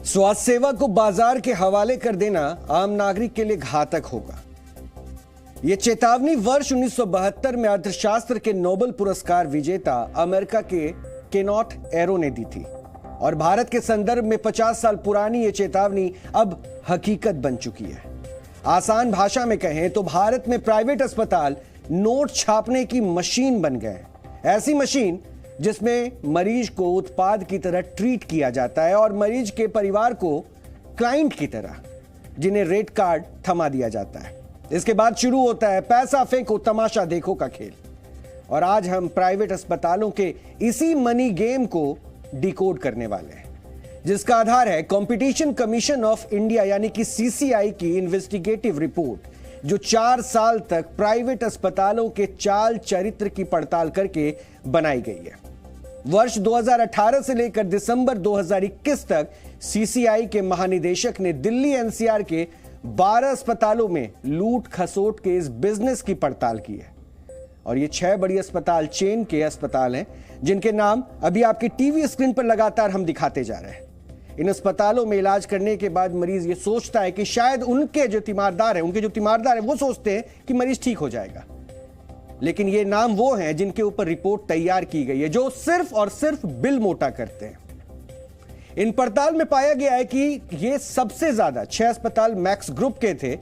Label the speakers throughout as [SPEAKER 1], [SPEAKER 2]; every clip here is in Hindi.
[SPEAKER 1] स्वास्थ्य सेवा को बाजार के हवाले कर देना आम नागरिक के लिए घातक होगा। यह चेतावनी वर्ष 1972 में अर्थशास्त्र के नोबेल पुरस्कार विजेता अमेरिका के केनोट एरो ने दी थी और भारत के संदर्भ में 50 साल पुरानी यह चेतावनी अब हकीकत बन चुकी है। आसान भाषा में कहें तो भारत में प्राइवेट अस्पताल नोट छापने की मशीन बन गए। ऐसी मशीन जिसमें मरीज को उत्पाद की तरह ट्रीट किया जाता है और मरीज के परिवार को क्लाइंट की तरह, जिन्हें रेट कार्ड थमा दिया जाता है। इसके बाद शुरू होता है पैसा फेंको तमाशा देखो का खेल। और आज हम प्राइवेट अस्पतालों के इसी मनी गेम को डिकोड करने वाले हैं, जिसका आधार है कंपटीशन कमीशन ऑफ इंडिया यानी कि सीसीआई की इन्वेस्टिगेटिव रिपोर्ट, जो 4 साल तक प्राइवेट अस्पतालों के चाल चरित्र की पड़ताल करके बनाई गई है। वर्ष 2018 से लेकर दिसंबर 2021 तक सीसीआई के महानिदेशक ने दिल्ली एनसीआर के 12 अस्पतालों में लूट खसोट के इस बिजनेस की पड़ताल की है। और ये 6 बड़ी अस्पताल चेन के अस्पताल हैं, जिनके नाम अभी आपके टीवी स्क्रीन पर लगातार हम दिखाते जा रहे हैं। इन अस्पतालों में इलाज करने के बाद मरीज ये सोचता है कि शायद उनके जो तीमारदार हैं वो सोचते हैं कि मरीज ठीक हो जाएगा, लेकिन ये नाम वो हैं जिनके ऊपर रिपोर्ट तैयार की गई है, जो सिर्फ और सिर्फ बिल मोटा करते हैं। इन पड़ताल में पाया गया है कि ये सबसे ज्यादा 6 अस्पताल मैक्स ग्रुप के थे।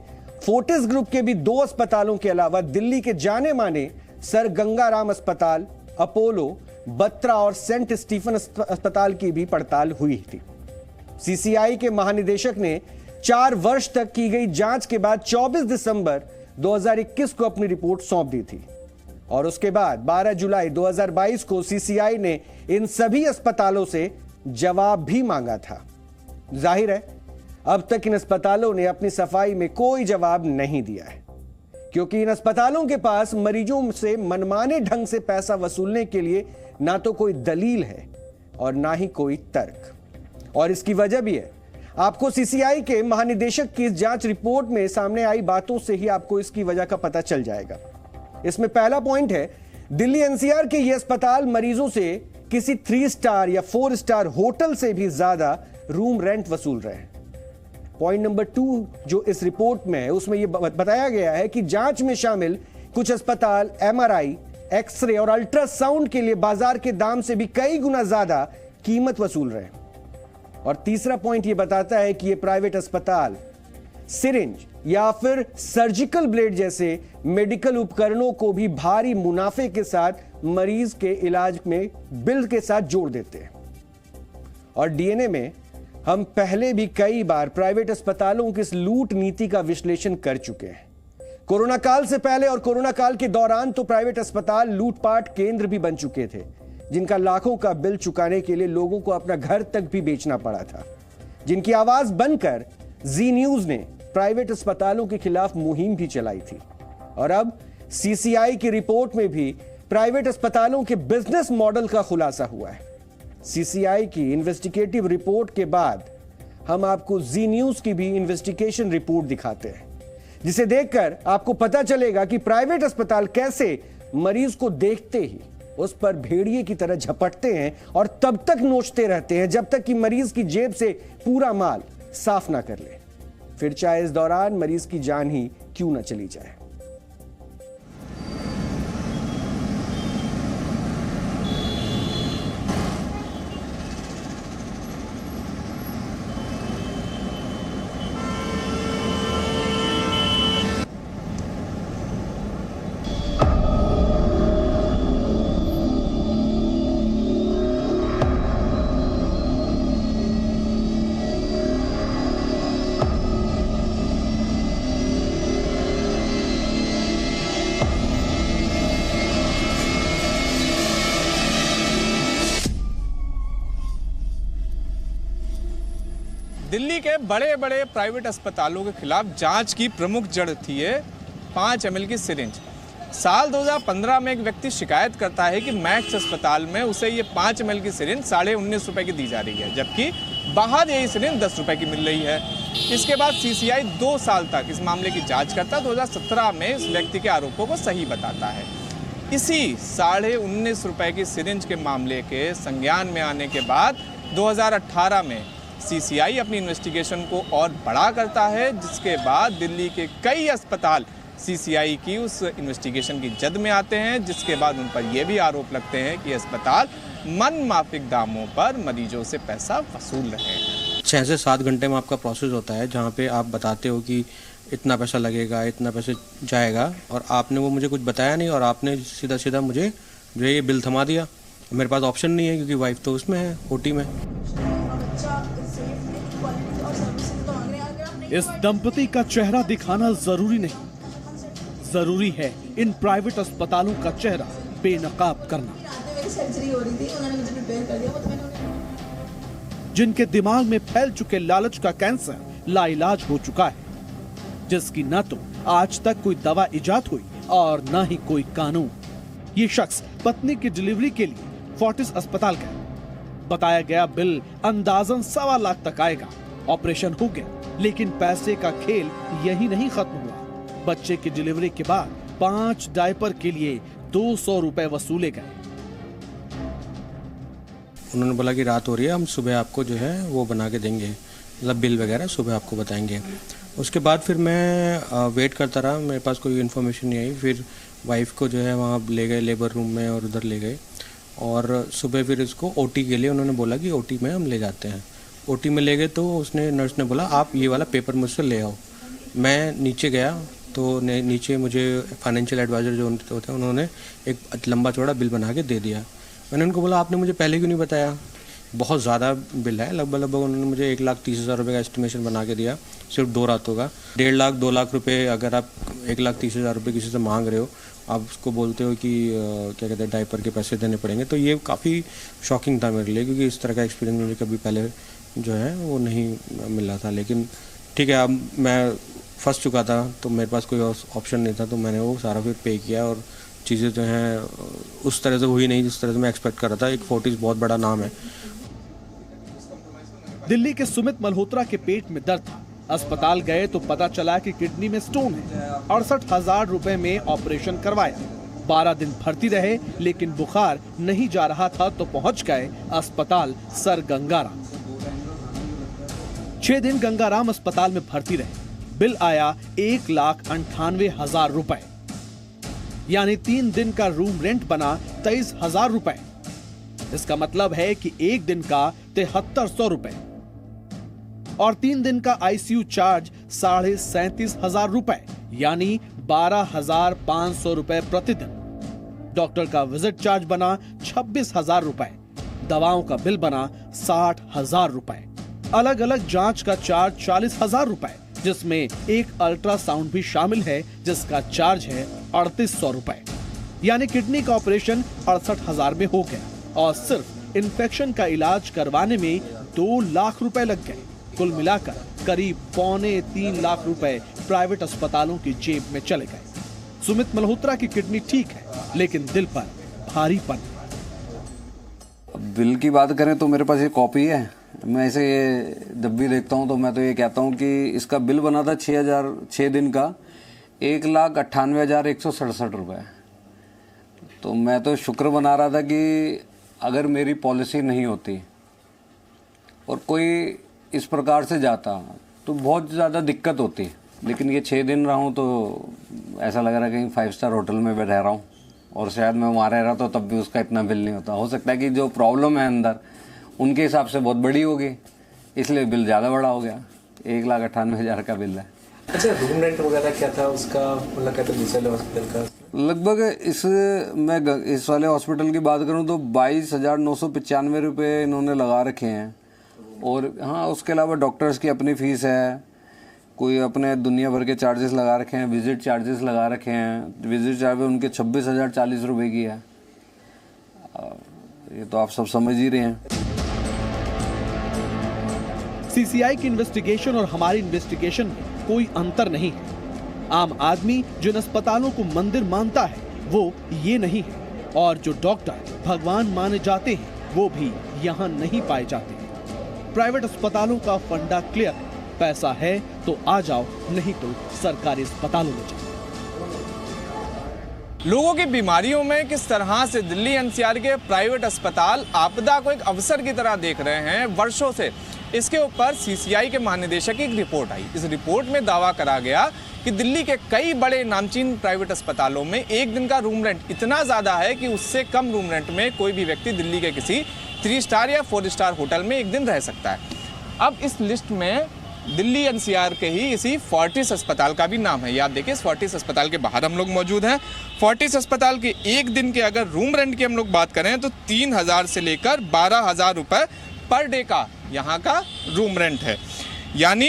[SPEAKER 1] फोर्टिस ग्रुप के भी 2 अस्पतालों के अलावा दिल्ली के जाने माने सर गंगाराम अस्पताल, अपोलो, बत्रा और सेंट स्टीफन अस्पताल की भी पड़ताल हुई थी। सीसीआई के महानिदेशक ने 4 वर्ष तक की गई जांच के बाद 24 दिसंबर 2021 को अपनी रिपोर्ट सौंप दी थी और उसके बाद 12 जुलाई 2022 को सीसीआई ने इन सभी अस्पतालों से जवाब भी मांगा था। जाहिर है अब तक इन अस्पतालों ने अपनी सफाई में कोई जवाब नहीं दिया है, क्योंकि इन अस्पतालों के पास मरीजों से मनमाने ढंग से पैसा वसूलने के लिए ना तो कोई दलील है और ना ही कोई तर्क। और इसकी वजह भी है। आपको सीसीआई के महानिदेशक की इस जांच रिपोर्ट में सामने आई बातों से ही आपको इसकी वजह का पता चल जाएगा। इसमें पहला पॉइंट है, दिल्ली एनसीआर के ये अस्पताल मरीजों से किसी 3 स्टार या 4 स्टार होटल से भी ज्यादा रूम रेंट वसूल रहे हैं। पॉइंट नंबर 2 जो इस रिपोर्ट में है, उसमें यह बताया गया है कि जांच में शामिल कुछ अस्पताल एमआरआई, एक्सरे और अल्ट्रासाउंड के लिए बाजार के दाम से भी कई गुना ज्यादा कीमत वसूल रहे हैं। और तीसरा पॉइंट यह बताता है कि ये प्राइवेट अस्पताल सिरिंज या फिर सर्जिकल ब्लेड जैसे मेडिकल उपकरणों को भी भारी मुनाफे के साथ मरीज के इलाज में बिल के साथ जोड़ देते हैं। और डीएनए में हम पहले भी कई बार प्राइवेट अस्पतालों की इस लूट नीति का विश्लेषण कर चुके हैं। कोरोना काल से पहले और कोरोना काल के दौरान तो प्राइवेट अस्पताल लूटपाट केंद्र भी बन चुके थे, जिनका लाखों का बिल चुकाने के लिए लोगों को अपना घर तक भी बेचना पड़ा था, जिनकी आवाज बनकर जी न्यूज ने प्राइवेट अस्पतालों के खिलाफ मुहिम भी चलाई थी। और अब सीसीआई की रिपोर्ट में भी प्राइवेट अस्पतालों के बिजनेस मॉडल का खुलासा हुआ है। सीसीआई की इन्वेस्टिगेटिव रिपोर्ट के बाद हम आपको जी न्यूज की भी इन्वेस्टिगेशन रिपोर्ट दिखाते हैं, जिसे देखकर आपको पता चलेगा कि प्राइवेट अस्पताल कैसे मरीज को देखते ही उस पर भेड़िए की तरह झपटते हैं और तब तक नोचते रहते हैं जब तक कि मरीज की जेब से पूरा माल साफ ना कर ले, फिर चाहे इस दौरान मरीज की जान ही क्यों ना चली जाए।
[SPEAKER 2] दिल्ली के बड़े बड़े प्राइवेट अस्पतालों के खिलाफ जांच की प्रमुख जड़ थी ये 5 ml की सिरिंज। साल 2015 में एक व्यक्ति शिकायत करता है कि मैक्स अस्पताल में उसे ये 5 ml की सिरिंज 19.5 रुपए की दी जा रही है, जबकि बाहर यही सिरिंज 10 रुपए की मिल रही है। इसके बाद सीसीआई 2 साल तक इस मामले की जांच करता 2017 में इस व्यक्ति के आरोपों को सही बताता है। इसी 19.5 रुपए की सिरिंज के मामले के संज्ञान में आने के बाद 2018 में सीसीआई अपनी इन्वेस्टिगेशन को और बड़ा करता है, जिसके बाद दिल्ली के कई अस्पताल सीसीआई की उस इन्वेस्टिगेशन की जद में आते हैं, जिसके बाद उन पर यह भी आरोप लगते हैं कि अस्पताल मनमाफिक दामों पर मरीजों से पैसा वसूल रहे हैं।
[SPEAKER 3] 6 से 7 घंटे में आपका प्रोसेस होता है, जहाँ पे आप बताते हो कि इतना पैसा लगेगा, इतना पैसा जाएगा, और आपने वो मुझे कुछ बताया नहीं और आपने सीधा सीधा मुझे जो है ये बिल थमा दिया। मेरे पास ऑप्शन नहीं है क्योंकि वाइफ तो उसमें है, ओटी में।
[SPEAKER 4] इस दंपति का चेहरा दिखाना जरूरी नहीं, जरूरी है इन प्राइवेट अस्पतालों का चेहरा बेनकाब करना।
[SPEAKER 5] सर्जरी हो रही थी, उन्होंने मुझे प्रिपेयर कर दिया, वो तो मैंने
[SPEAKER 4] जिनके दिमाग में फैल चुके लालच का कैंसर लाइलाज हो चुका है, जिसकी न तो आज तक कोई दवा इजाद हुई और न ही कोई कानून। ये शख्स पत्नी की डिलीवरी के लिए फोर्टिस अस्पताल गया। बताया गया बिल अंदाजन 1.25 लाख तक आएगा। ऑपरेशन हो गया, लेकिन पैसे का खेल यही नहीं खत्म हुआ। बच्चे की डिलीवरी के बाद 5 डायपर के लिए 200 रुपए वसूले गए।
[SPEAKER 3] उन्होंने बोला कि रात हो रही है, हम सुबह आपको जो है वो बना के देंगे, मतलब बिल वगैरह सुबह आपको बताएंगे। उसके बाद फिर मैं वेट करता रहा, मेरे पास कोई इन्फॉर्मेशन नहीं आई। फिर वाइफ को जो है वहाँ ले गए लेबर रूम में और उधर ले गए, और सुबह फिर इसको ओटी के लिए उन्होंने बोला कि ओटी में हम ले जाते हैं। ओटी में ले गए तो उसने नर्स ने बोला आप ये वाला पेपर मुझसे ले आओ। मैं नीचे गया तो नीचे मुझे फाइनेंशियल एडवाइज़र जो होते हैं उन्होंने एक लंबा चौड़ा बिल बना के दे दिया। मैंने उनको बोला आपने मुझे पहले क्यों नहीं बताया, बहुत ज़्यादा बिल है, लगभग उन्होंने मुझे 1,30,000 रुपये का एस्टिमेशन बना के दिया सिर्फ 2 रातों का। 1.5 लाख 2 लाख रुपए अगर आप 1,30,000 रुपये किसी से मांग रहे हो, आप उसको बोलते हो कि क्या कहते हैं डायपर के पैसे देने पड़ेंगे, तो ये काफ़ी शॉकिंग था मेरे लिए, क्योंकि इस तरह का एक्सपीरियंस मुझे कभी पहले जो है वो नहीं मिला था। लेकिन ठीक है, अब मैं फंस चुका था तो मेरे पास कोई ऑप्शन नहीं था, तो मैंने वो सारा फिर पे किया और चीज़ें जो हैं उस तरह से हुई नहीं जिस तरह से मैं एक्सपेक्ट कर रहा था। एक फोर्टिस बहुत बड़ा नाम है।
[SPEAKER 4] दिल्ली के सुमित मल्होत्रा के पेट में दर्द था। अस्पताल गए तो पता चला कि किडनी में स्टोन है। 68,000 रुपए में ऑपरेशन करवाया। 12 दिन भर्ती रहे, लेकिन बुखार नहीं जा रहा था तो पहुंच गए अस्पताल सर गंगाराम। 6 दिन गंगाराम अस्पताल में भर्ती रहे। बिल आया 1,98,000 रुपए, यानी 3 दिन का रूम रेंट बना 23,000 रुपए। इसका मतलब है कि 1 दिन का 7300 रुपए और 3 दिन का आईसीयू चार्ज 37,500 रुपए, यानी 12,500 रुपए प्रतिदिन। डॉक्टर का विजिट चार्ज बना 26,000 रुपए। दवाओं का बिल बना 60,000 रुपए। अलग अलग जांच का चार्ज 40,000 रुपए, जिसमें एक अल्ट्रासाउंड भी शामिल है, जिसका चार्ज है 3800 रुपए। यानी किडनी का ऑपरेशन 68,000 में हो गया और सिर्फ इन्फेक्शन का इलाज करवाने में 2 लाख रुपए लग गए। कुल मिलाकर करीब 2.25 लाख रुपए प्राइवेट अस्पतालों की जेब में चले गए। सुमित मल्होत्रा की किडनी ठीक है, लेकिन दिल पर भारीपन।
[SPEAKER 6] बिल की बात करें तो मेरे पास ये कॉपी है। मैं इसे जब भी देखता हूँ तो मैं तो ये कहता हूँ कि इसका बिल बना था 6 दिन का 1,98,167 रुपये। तो मैं तो शुक्र बना रहा था कि अगर मेरी पॉलिसी नहीं होती और कोई इस प्रकार से जाता तो बहुत ज़्यादा दिक्कत होती। लेकिन ये 6 दिन रहा हूँ तो ऐसा लग रहा है कहीं 5 स्टार होटल में रह रहा हूँ, और शायद मैं वहाँ रह रहा तो तब भी उसका इतना बिल नहीं होता। हो सकता है कि जो प्रॉब्लम है अंदर उनके हिसाब से बहुत बड़ी होगी, इसलिए बिल ज़्यादा बड़ा हो गया। 1,98,000 का बिल है।
[SPEAKER 7] अच्छा, रूम रेंट वगैरह क्या था उसका, मतलब क्या था दूसरे हॉस्पिटल का?
[SPEAKER 6] लगभग इस वाले हॉस्पिटल की बात करूं तो 22,995 रुपये इन्होंने लगा रखे हैं। और हाँ, उसके अलावा डॉक्टर्स की अपनी फ़ीस है, कोई अपने दुनिया भर के चार्जेस लगा रखे हैं, विजिट चार्जेस लगा रखे हैं। विजिट चार्ज उनके 26,040 रुपये की है। ये तो आप सब समझ ही रहे हैं।
[SPEAKER 4] सीसीआई की इन्वेस्टिगेशन और हमारी इन्वेस्टिगेशन में कोई अंतर नहीं है। आम आदमी जिन अस्पतालों को मंदिर मानता है वो ये नहीं है, और जो डॉक्टर भगवान माने जाते हैं वो भी यहाँ नहीं पाए जाते। प्राइवेट अस्पतालों का फंडा क्लियर है, पैसा है तो आ जाओ, नहीं तो सरकारी अस्पतालों में जाओ।
[SPEAKER 2] लोगों की बीमारियों में किस तरह से दिल्ली एनसीआर के प्राइवेट अस्पताल आपदा को एक अवसर की तरह देख रहे हैं। वर्षों से इसके ऊपर सीसीआई के महानिदेशक की एक रिपोर्ट आई। इस रिपोर्ट में दावा करा गया कि दिल्ली के कई बड़े नामचीन प्राइवेट अस्पतालों में एक दिन का रूम रेंट इतना ज़्यादा है कि उससे कम रूम रेंट में कोई भी व्यक्ति दिल्ली के किसी 3 स्टार या 4 स्टार होटल में एक दिन रह सकता है। अब इस लिस्ट में दिल्ली एनसीआर के ही इसी फोर्टिस अस्पताल का भी नाम है। याद देखिए, इस फोर्टिस अस्पताल के बाहर हम लोग मौजूद हैं। फोर्टिस अस्पताल के एक दिन के अगर रूम रेंट की हम लोग बात करें तो 3,000 से लेकर 12,000 रुपये पर डे का यहाँ का रूम रेंट है। यानी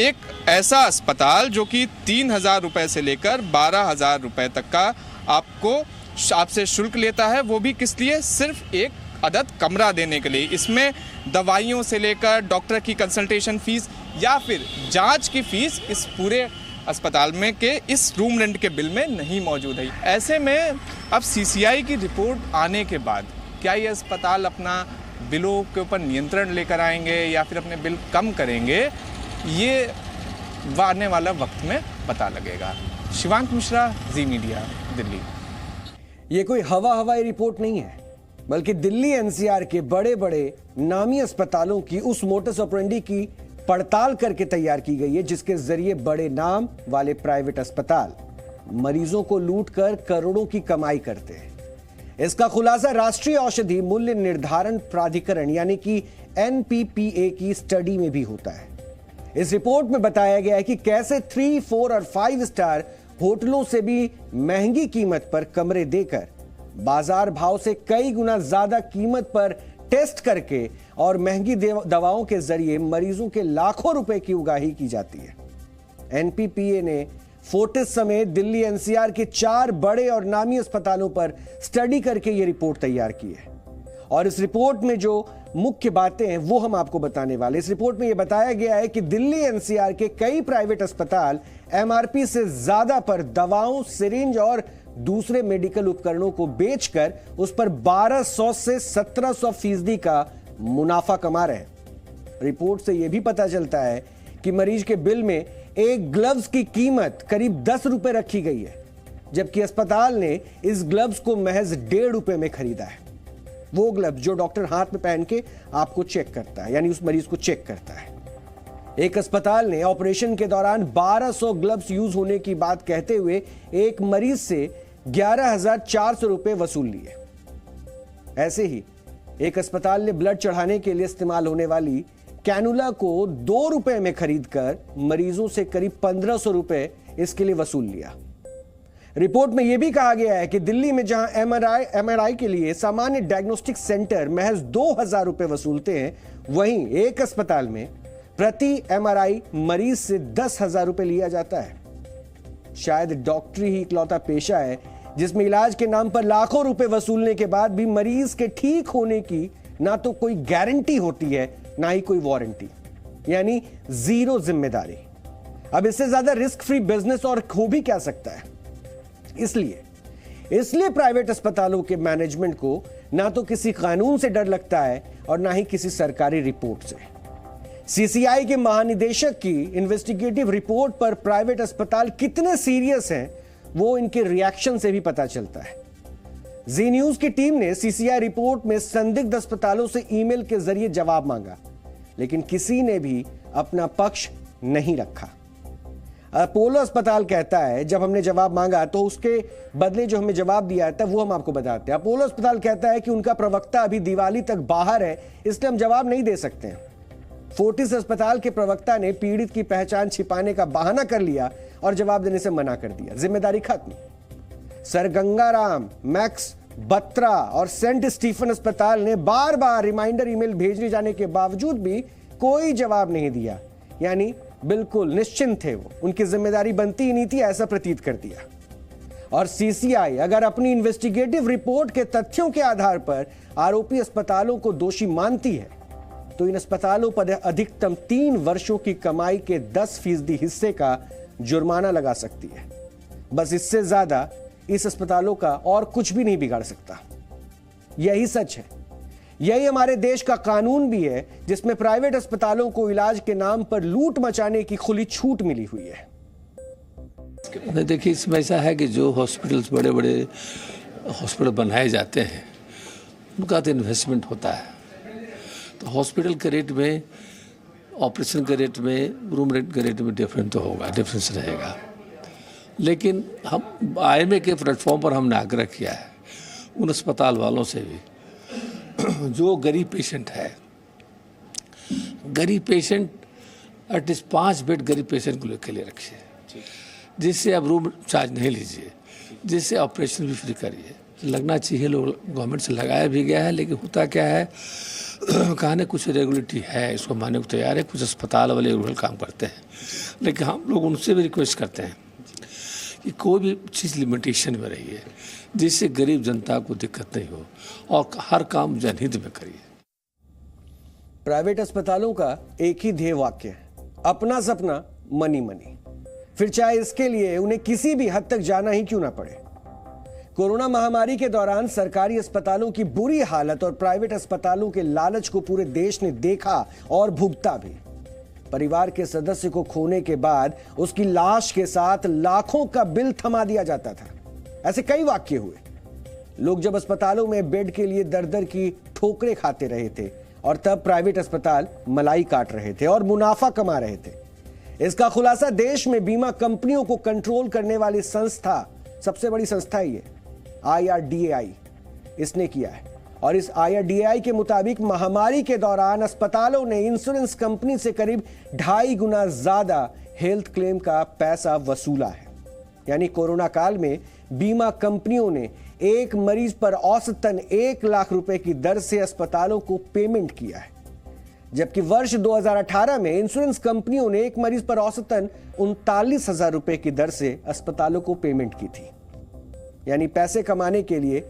[SPEAKER 2] एक ऐसा अस्पताल जो कि 3,000 रुपये से लेकर 12,000 रुपये तक का आपसे शुल्क लेता है, वो भी किस लिए? सिर्फ एक अदद कमरा देने के लिए। इसमें दवाइयों से लेकर डॉक्टर की कंसल्टेशन फीस या फिर जांच की फीस इस पूरे अस्पताल में के इस रूम रेंट के बिल में नहीं मौजूद है। ऐसे में अब सीसीआई की रिपोर्ट आने के बाद क्या ये अस्पताल अपना बिलों के ऊपर नियंत्रण लेकर आएंगे या फिर अपने बिल कम करेंगे, ये आने वाला वक्त में पता लगेगा। शिवांक मिश्रा, जी मीडिया, दिल्ली।
[SPEAKER 1] ये कोई हवाई रिपोर्ट नहीं है, बल्कि दिल्ली एनसीआर के बड़े बड़े नामी अस्पतालों की उस मोटस ऑपरेंडी की पड़ताल करके तैयार की गई है, जिसके जरिए बड़े नाम वाले प्राइवेट अस्पताल मरीजों को लूटकर करोड़ों की कमाई करते हैं। इसका खुलासा राष्ट्रीय औषधि मूल्य निर्धारण प्राधिकरण यानी कि एनपीपीए की स्टडी में भी होता है। इस रिपोर्ट में बताया गया है कि कैसे 3, 4 और 5 स्टार होटलों से भी महंगी कीमत पर कमरे देकर बाजार भाव से कई गुना ज्यादा कीमत पर टेस्ट करके और महंगी दवाओं के जरिए मरीजों के लाखों रुपए की उगाही की जाती है। एनपीपीए ने फोर्टिस समेत दिल्ली एनसीआर के 4 बड़े और नामी अस्पतालों पर स्टडी करके यह रिपोर्ट तैयार की है और इस रिपोर्ट में जो मुख्य बातें हैं वो हम आपको बताने वाले। इस रिपोर्ट में यह बताया गया है कि दिल्ली एनसीआर के कई प्राइवेट अस्पताल एमआरपी से ज्यादा पर दवाओं, सिरिंज और दूसरे मेडिकल उपकरणों को बेचकर उस पर 1200 से 1700% का मुनाफा कमा रहे हैं। रिपोर्ट से यह भी पता चलता है कि मरीज के बिल में एक ग्लव्स की कीमत करीब 10 रुपए रखी गई है, जबकि अस्पताल ने इस ग्लव्स को महज 1.5 रुपए में खरीदा है। वो ग्लव्स जो डॉक्टर हाथ में पहन के आपको चेक करता है, यानी उस मरीज को चेक करता है। एक अस्पताल ने ऑपरेशन के दौरान 1200 ग्लव्स यूज होने की बात कहते हुए एक मरीज से 11,400 रुपए वसूल लिए। ऐसे ही एक अस्पताल ने ब्लड चढ़ाने के लिए इस्तेमाल होने वाली कैनुला को 2 रुपए में खरीदकर मरीजों से करीब 1,500 रुपए इसके लिए वसूल लिया। रिपोर्ट में यह भी कहा गया है कि दिल्ली में जहां एमआरआई के लिए सामान्य डायग्नोस्टिक सेंटर महज 2,000 रुपए वसूलते हैं, वहीं एक अस्पताल में प्रति एमआरआई मरीज से 10,000 रुपए लिया जाता है। शायद डॉक्टरी ही इकलौता पेशा है जिसमें इलाज के नाम पर लाखों रुपए वसूलने के बाद भी मरीज के ठीक होने की ना तो कोई गारंटी होती है ना ही कोई वारंटी, यानी जीरो जिम्मेदारी। अब इससे ज्यादा रिस्क फ्री बिजनेस और हो भी क्या सकता है। इसलिए प्राइवेट अस्पतालों के मैनेजमेंट को ना तो किसी कानून से डर लगता है और ना ही किसी सरकारी रिपोर्ट से। सीसीआई के महानिदेशक की इन्वेस्टिगेटिव रिपोर्ट पर प्राइवेट अस्पताल कितने सीरियस हैं वो इनके रिएक्शन से भी पता चलता है। जी न्यूज की टीम ने सीसीआई रिपोर्ट में संदिग्ध अस्पतालों से ईमेल के जरिए जवाब मांगा, लेकिन किसी ने भी अपना पक्ष नहीं रखा। अपोलो अस्पताल कहता है जब हमने जवाब मांगा तो उसके बदले जो हमें जवाब दिया था वो हम आपको बताते हैं। अपोलो अस्पताल कहता है कि उनका प्रवक्ता अभी दिवाली तक बाहर है, इसलिए हम जवाब नहीं दे सकते हैं। फोर्टिस अस्पताल के प्रवक्ता ने पीड़ित की पहचान छिपाने का बहाना कर लिया और जवाब देने से मना कर दिया। जिम्मेदारी खत्म। सर गंगाराम, मैक्स, बत्रा और सेंट स्टीफन अस्पताल ने बार बार रिमाइंडर ईमेल भेजे जाने के बावजूद भी कोई जवाब नहीं दिया, यानी बिल्कुल निश्चिंत थे वो, उनकी जिम्मेदारी बनती ही नहीं थी, ऐसा प्रतीत कर दिया। और सीसीआई अगर अपनी इन्वेस्टिगेटिव रिपोर्ट के तथ्यों के आधार पर आरोपी अस्पतालों को दोषी मानती है तो इन अस्पतालों पर अधिकतम 3 वर्षों की कमाई के 10% हिस्से का जुर्माना लगा सकती है। बस इससे ज्यादा इस अस्पतालों का और कुछ भी नहीं बिगाड़ सकता। यही सच है, यही हमारे देश का कानून भी है, जिसमें प्राइवेट अस्पतालों को इलाज के नाम पर लूट मचाने की खुली छूट मिली हुई है।
[SPEAKER 8] देखिए, इसमें ऐसा है कि जो हॉस्पिटल्स बड़े बड़े हॉस्पिटल बनाए जाते हैं उनका तो इन्वेस्टमेंट होता है, तो हॉस्पिटल के रेट में ऑपरेशन के रेट में, रूम रेट के रेट में डिफरेंस तो होगा, डिफरेंस रहेगा। लेकिन हम IMA के प्लेटफॉर्म पर हमने आग्रह किया है उन अस्पताल वालों से भी जो गरीब पेशेंट है, गरीब पेशेंट एटलीस्ट 5 बेड गरीब पेशेंट को के लिए रखिए, जिससे आप रूम चार्ज नहीं लीजिए, जिससे ऑपरेशन भी फ्री करिए। लगना चाहिए, लोग गवर्नमेंट से लगाया भी गया है, लेकिन होता क्या है कहने कुछ रेगुलेटरी है, इसको मानने को तैयार है, कुछ अस्पताल वाले रूरल काम करते हैं, लेकिन हम लोग उनसे भी रिक्वेस्ट करते हैं कि कोई भी चीज़ लिमिटेशन में रही है, जिससे गरीब जनता को दिक्कत नहीं हो, और हर काम जनहित में करिए।
[SPEAKER 1] प्राइवेट अस्पतालों का एक ही ध्येय वाक्य है, अपना सपना मनी मनी, फिर चाहे इसके लिए उन्हें किसी भी हद तक जाना ही क्यों ना पड़े। कोरोना महामारी के दौरान सरकारी अस्पतालों की बुरी हालत और प्राइवेट अस्पतालों के लालच को पूरे देश ने देखा और भुगता भी। परिवार के सदस्य को खोने के बाद उसकी लाश के साथ लाखों का बिल थमा दिया जाता था। ऐसे कई वाकये हुए। लोग जब अस्पतालों में बेड के लिए दर दर की ठोकरें खाते रहे थे, और तब प्राइवेट अस्पताल मलाई काट रहे थे और मुनाफा कमा रहे थे। इसका खुलासा देश में बीमा कंपनियों को कंट्रोल करने वाली संस्था, सबसे बड़ी संस्था ही है IRDAI, इसने किया है। और इस IRDAI के मुताबिक महामारी के दौरान अस्पतालों ने इंश्योरेंस कंपनी से करीब 2.5 गुना ज्यादा हेल्थ क्लेम का पैसा वसूला है। यानी कोरोना काल में बीमा कंपनियों ने एक मरीज पर औसतन 1 लाख रुपए की दर से अस्पतालों को पेमेंट किया है, जबकि वर्ष 2018 में इंश्योरेंस कंपनियों ने एक मरीज पर औसतन 39,000 रुपए की दर से अस्पतालों को पेमेंट की थी। यानी पैसे कमाने के लिए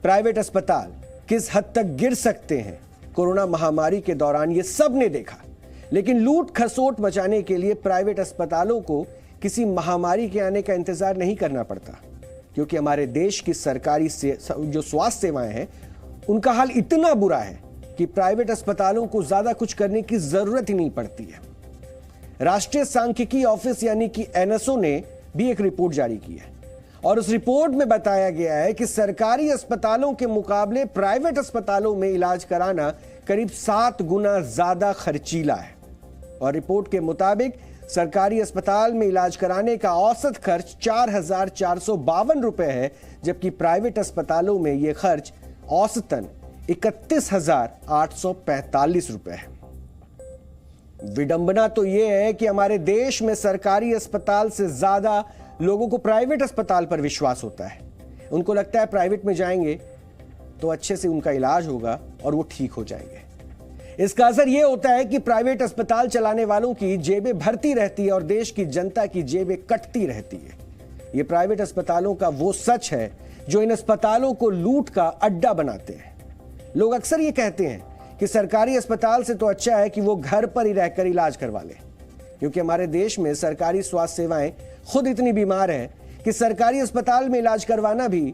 [SPEAKER 1] प्राइवेट अस्पताल किस हद तक गिर सकते हैं, कोरोना महामारी के दौरान ये सब ने देखा। लेकिन लूट खसोट मचाने के लिए प्राइवेट अस्पतालों को किसी महामारी के आने का इंतजार नहीं करना पड़ता, क्योंकि हमारे देश की सरकारी जो स्वास्थ्य सेवाएं हैं उनका हाल इतना बुरा है कि प्राइवेट अस्पतालों को ज्यादा कुछ करने की जरूरत ही नहीं पड़ती है। राष्ट्रीय सांख्यिकी ऑफिस यानी कि NSO ने भी एक रिपोर्ट जारी की है, और उस रिपोर्ट में बताया गया है कि सरकारी अस्पतालों के मुकाबले प्राइवेट अस्पतालों में इलाज कराना करीब 7 गुना ज्यादा खर्चीला है। और रिपोर्ट के मुताबिक सरकारी अस्पताल में इलाज कराने का औसत खर्च 4,452 रुपए है, जबकि प्राइवेट अस्पतालों में यह खर्च औसतन 31,845 रुपए है। विडंबना तो यह है कि हमारे देश में सरकारी अस्पताल से ज्यादा लोगों को प्राइवेट अस्पताल पर विश्वास होता है। उनको लगता है प्राइवेट में जाएंगे तो अच्छे से उनका इलाज होगा और वो ठीक हो जाएंगे। इसका असर यह होता है कि प्राइवेट अस्पताल चलाने वालों की जेबें भरती रहती है और देश की जनता की जेबें कटती रहती है। यह प्राइवेट अस्पतालों का वो सच है जो इन अस्पतालों को लूट का अड्डा बनाते हैं। लोग अक्सर ये कहते हैं कि सरकारी अस्पताल से तो अच्छा है कि वो घर पर ही रहकर इलाज करवा ले, क्योंकि हमारे देश में सरकारी स्वास्थ्य सेवाएं खुद इतनी बीमार है कि सरकारी अस्पताल में इलाज करवाना भी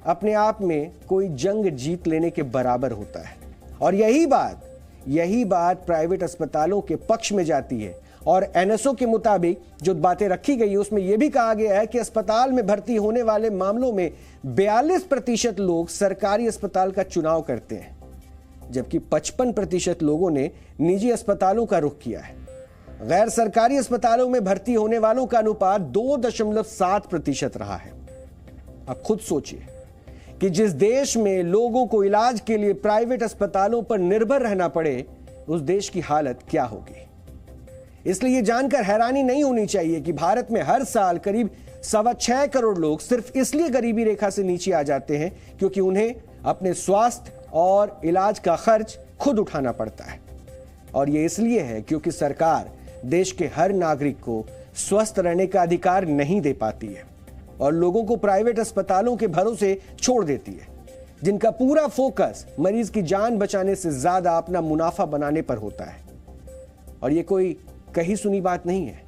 [SPEAKER 1] अपने आप में कोई जंग जीत लेने के बराबर होता है। और यही बात प्राइवेट अस्पतालों के पक्ष में जाती है। और NSO के मुताबिक जो बातें रखी गई उसमें यह भी कहा गया है कि अस्पताल में भर्ती होने वाले मामलों में 42% लोग सरकारी अस्पताल का चुनाव करते हैं, जबकि 55% लोगों ने निजी अस्पतालों का रुख किया है। गैर सरकारी अस्पतालों में भर्ती होने वालों का अनुपात 2.7% रहा है। अब खुद सोचिए कि जिस देश में लोगों को इलाज के लिए प्राइवेट अस्पतालों पर निर्भर रहना पड़े, उस देश की हालत क्या होगी। इसलिए जानकर हैरानी नहीं होनी चाहिए कि भारत में हर साल करीब 6.25 करोड़ लोग सिर्फ इसलिए गरीबी रेखा से नीचे आ जाते हैं क्योंकि उन्हें अपने स्वास्थ्य और इलाज का खर्च खुद उठाना पड़ता है। और यह इसलिए है क्योंकि सरकार देश के हर नागरिक को स्वस्थ रहने का अधिकार नहीं दे पाती है और लोगों को प्राइवेट अस्पतालों के भरोसे छोड़ देती है, जिनका पूरा फोकस मरीज की जान बचाने से ज्यादा अपना मुनाफा बनाने पर होता है। और यह कोई कही सुनी बात नहीं है,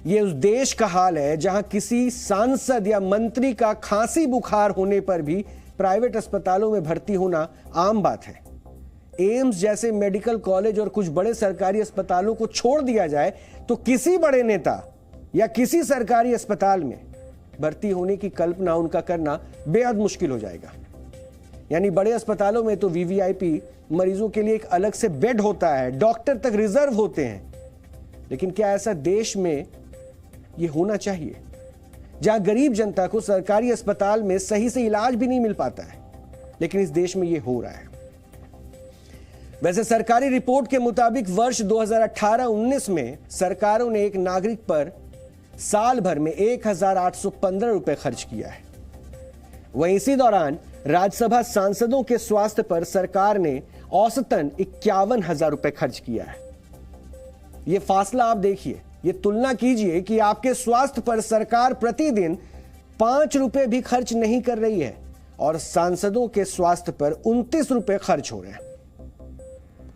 [SPEAKER 1] यह उस देश का हाल है जहां किसी सांसद या मंत्री का खांसी बुखार होने पर भी प्राइवेट अस्पतालों में भर्ती होना आम बात है। एम्स जैसे मेडिकल कॉलेज और कुछ बड़े सरकारी अस्पतालों को छोड़ दिया जाए तो किसी बड़े नेता या किसी सरकारी अस्पताल में भर्ती होने की कल्पना उनका करना बेहद मुश्किल हो जाएगा। यानी बड़े अस्पतालों में तो VVIP मरीजों के लिए एक अलग से बेड होता है, डॉक्टर तक रिजर्व होते हैं, लेकिन क्या ऐसा देश में ये होना चाहिए, जहां गरीब जनता को सरकारी अस्पताल में सही से इलाज भी नहीं मिल पाता है, लेकिन इस देश में ये हो रहा है। वैसे सरकारी रिपोर्ट के मुताबिक वर्ष 2018-19 में सरकारों ने एक नागरिक पर साल भर में 1815 रुपए खर्च किया है। वहीं इसी दौरान राज्यसभा सांसदों के स्वास्थ्य पर सरकार ने औसतन 51,000 रुपए खर्च किया है। यह फासला आप देखिए, ये तुलना कीजिए कि आपके स्वास्थ्य पर सरकार प्रतिदिन 5 रुपए भी खर्च नहीं कर रही है और सांसदों के स्वास्थ्य पर 29 रुपए खर्च हो रहे हैं।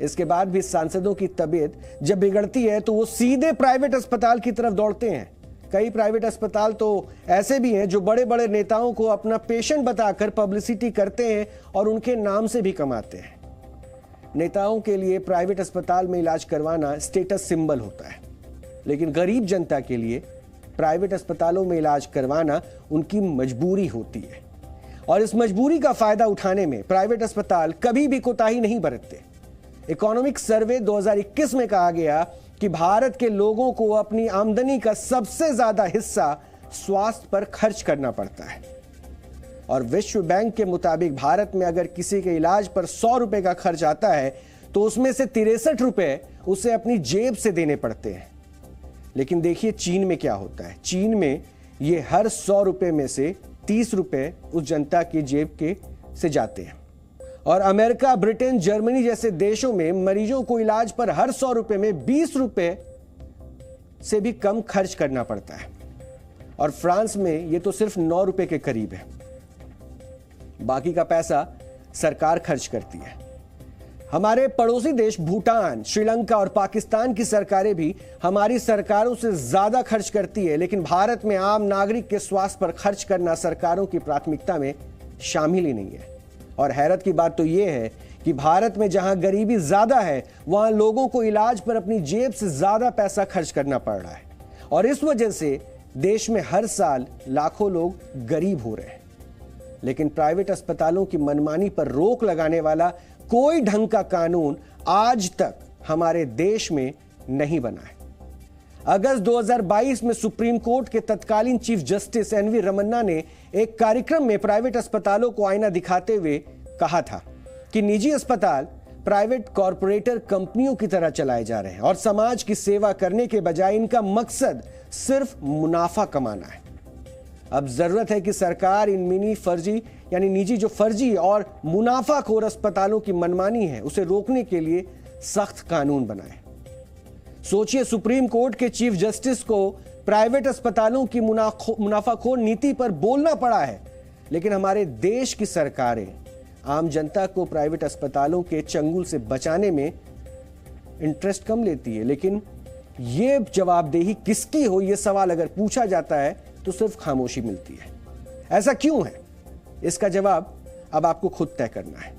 [SPEAKER 1] इसके बाद भी सांसदों की तबीयत जब बिगड़ती है तो वो सीधे प्राइवेट अस्पताल की तरफ दौड़ते हैं। कई प्राइवेट अस्पताल तो ऐसे भी हैं जो बड़े बड़े नेताओं को अपना पेशेंट बताकर पब्लिसिटी करते हैं और उनके नाम से भी कमाते हैं। नेताओं के लिए प्राइवेट अस्पताल में इलाज करवाना स्टेटस सिंबल होता है, लेकिन गरीब जनता के लिए प्राइवेट अस्पतालों में इलाज करवाना उनकी मजबूरी होती है। और इस मजबूरी का फायदा उठाने में प्राइवेट अस्पताल कभी भी कोताही नहीं बरतते। इकोनॉमिक सर्वे 2021 में कहा गया कि भारत के लोगों को अपनी आमदनी का सबसे ज्यादा हिस्सा स्वास्थ्य पर खर्च करना पड़ता है। और विश्व बैंक के मुताबिक भारत में अगर किसी के इलाज पर 100 रुपए का खर्च आता है तो उसमें से 63 रुपए उसे अपनी जेब से देने पड़ते हैं। लेकिन देखिए चीन में क्या होता है। चीन में ये हर 100 रुपए में से 30 रुपए उस जनता की जेब के से जाते हैं। और अमेरिका, ब्रिटेन, जर्मनी जैसे देशों में मरीजों को इलाज पर हर 100 रुपए में 20 रुपए से भी कम खर्च करना पड़ता है। और फ्रांस में यह तो सिर्फ 9 रुपए के करीब है। बाकी का पैसा सरकार खर्च करती है। हमारे पड़ोसी देश भूटान, श्रीलंका और पाकिस्तान की सरकारें भी हमारी सरकारों से ज्यादा खर्च करती है, लेकिन भारत में आम नागरिक के स्वास्थ्य पर खर्च करना सरकारों की प्राथमिकता में शामिल ही नहीं है। और हैरत की बात तो यह है कि भारत में जहां गरीबी ज्यादा है वहां लोगों को इलाज पर अपनी जेब से ज्यादा पैसा खर्च करना पड़ रहा है और इस वजह से देश में हर साल लाखों लोग गरीब हो रहे हैं। लेकिन प्राइवेट अस्पतालों की मनमानी पर रोक लगाने वाला कोई ढंग का कानून आज तक हमारे देश में नहीं बना है। अगस्त 2022 में सुप्रीम कोर्ट के तत्कालीन चीफ जस्टिस एनवी रमन्ना ने एक कार्यक्रम में प्राइवेट अस्पतालों को आईना दिखाते हुए कहा था कि निजी अस्पताल प्राइवेट कॉरपोरेटर कंपनियों की तरह चलाए जा रहे हैं और समाज की सेवा करने के बजाय इनका मकसद सिर्फ मुनाफा कमाना है। अब जरूरत है कि सरकार इन निजी जो फर्जी और मुनाफाखोर अस्पतालों की मनमानी है उसे रोकने के लिए सख्त कानून बनाए। सोचिए, सुप्रीम कोर्ट के चीफ जस्टिस को प्राइवेट अस्पतालों की मुनाफाखोर नीति पर बोलना पड़ा है, लेकिन हमारे देश की सरकारें आम जनता को प्राइवेट अस्पतालों के चंगुल से बचाने में इंटरेस्ट कम लेती है। लेकिन यह जवाबदेही किसकी हो, यह सवाल अगर पूछा जाता है तो सिर्फ खामोशी मिलती है। ऐसा क्यों है? इसका जवाब अब आपको खुद तय करना है।